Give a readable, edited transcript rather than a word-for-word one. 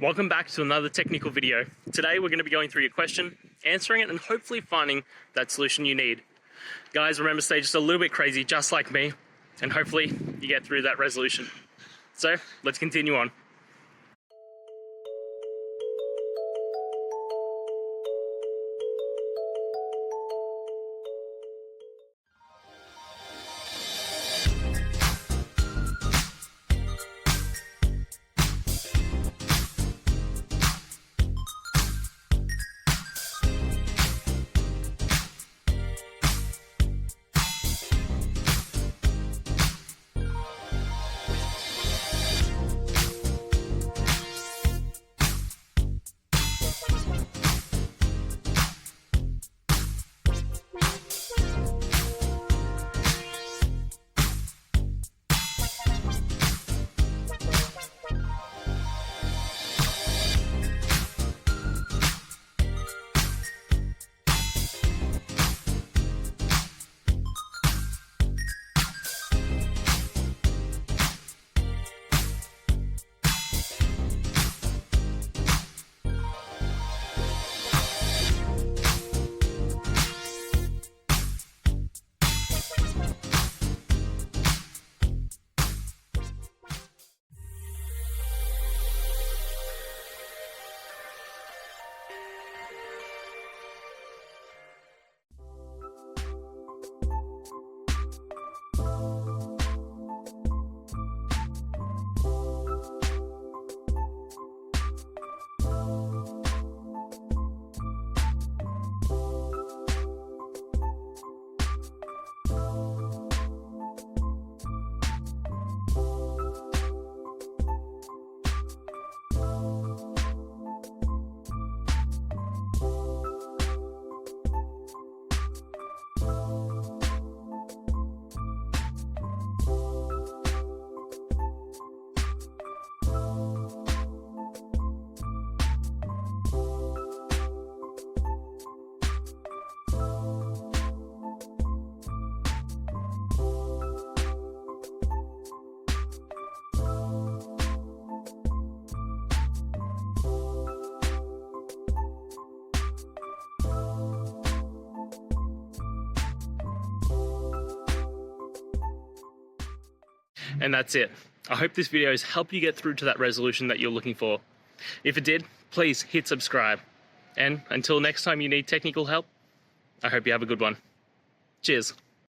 welcome back to another technical video. Today we're going to be going through your question, answering it, and hopefully finding that solution you need. Guys, remember, stay just a little bit crazy, just like me, and hopefully you get through that resolution. So let's continue on. And that's it. I hope this video has helped you get through to that resolution that you're looking for. If it did, please hit subscribe. And until next time you need technical help, I hope you have a good one. Cheers.